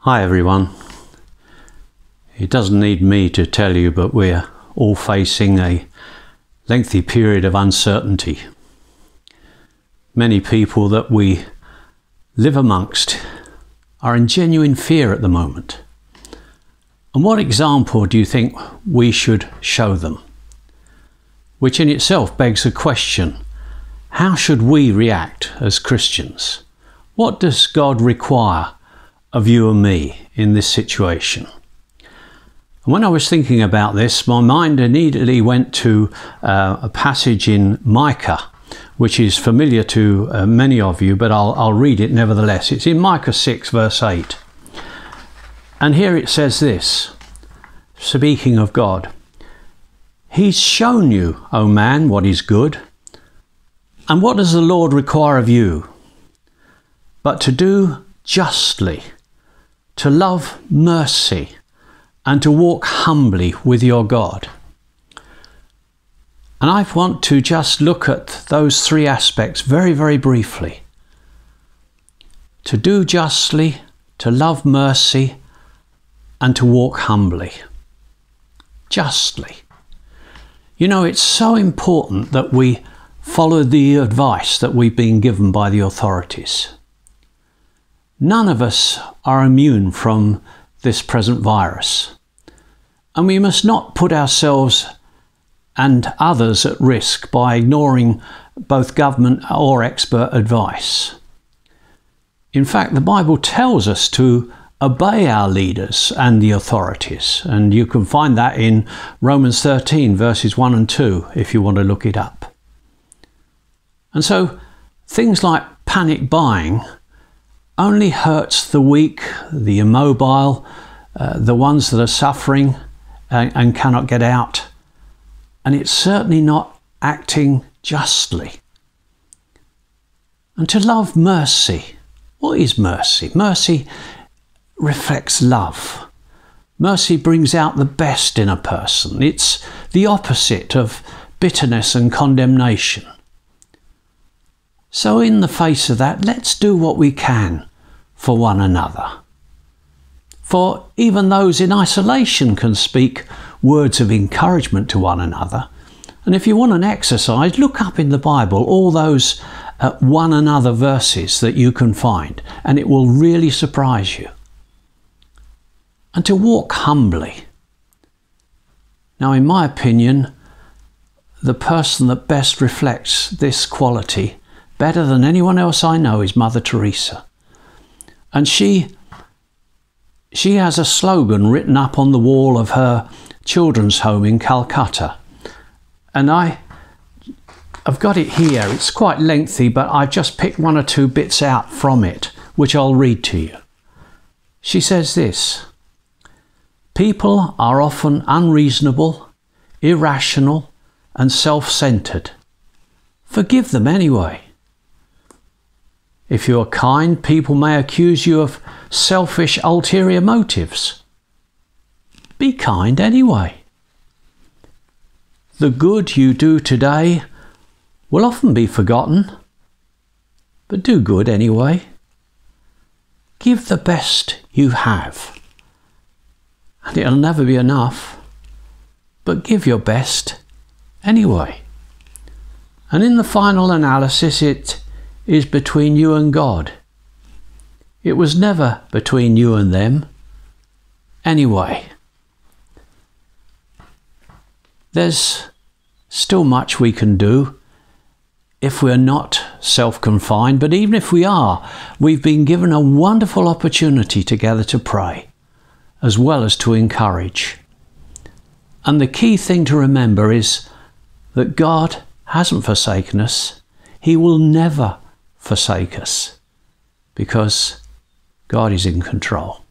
Hi everyone. It doesn't need me to tell you, but we're all facing a lengthy period of uncertainty. Many people that we live amongst are in genuine fear at the moment. And what example do you think we should show them? Which in itself begs the question, how should we react as Christians? What does God require of you and me in this situation? And when I was thinking about this, my mind immediately went to a passage in Micah, which is familiar to many of you, but I'll read it nevertheless. It's in Micah 6 verse 8. And here it says this, speaking of God, "He's shown you, O man, what is good. And what does the Lord require of you? But to do justly, to love mercy, and to walk humbly with your God." And I want to just look at those three aspects very, very briefly. To do justly, to love mercy, and to walk humbly. Justly. You know, it's so important that we follow the advice that we've been given by the authorities. None of us are immune from this present virus, and we must not put ourselves and others at risk by ignoring both government or expert advice. In fact, the Bible tells us to obey our leaders and the authorities, and you can find that in Romans 13 verses 1 and 2 if you want to look it up. And so things like panic buying only hurts the weak, the immobile, the ones that are suffering and cannot get out. And it's certainly not acting justly. And to love mercy. What is mercy? Mercy reflects love. Mercy brings out the best in a person. It's the opposite of bitterness and condemnation. So in the face of that, let's do what we can for one another. For even those in isolation can speak words of encouragement to one another. And if you want an exercise, look up in the Bible all those one another verses that you can find, and it will really surprise you. And to walk humbly. Now, in my opinion, the person that best reflects this quality better than anyone else I know is Mother Teresa. And she has a slogan written up on the wall of her children's home in Calcutta. And I've got it here. It's quite lengthy, but I've just picked one or two bits out from it, which I'll read to you. She says this: "People are often unreasonable, irrational, and self-centered. Forgive them anyway. If you are kind, people may accuse you of selfish, ulterior motives. Be kind anyway. The good you do today will often be forgotten, but do good anyway. Give the best you have, and it'll never be enough, but give your best anyway. And in the final analysis, it is between you and God. It was never between you and them anyway." There's still much we can do if we're not self-confined, but even if we are, we've been given a wonderful opportunity together to pray, as well as to encourage. And the key thing to remember is that God hasn't forsaken us. He will never forsake us, because God is in control.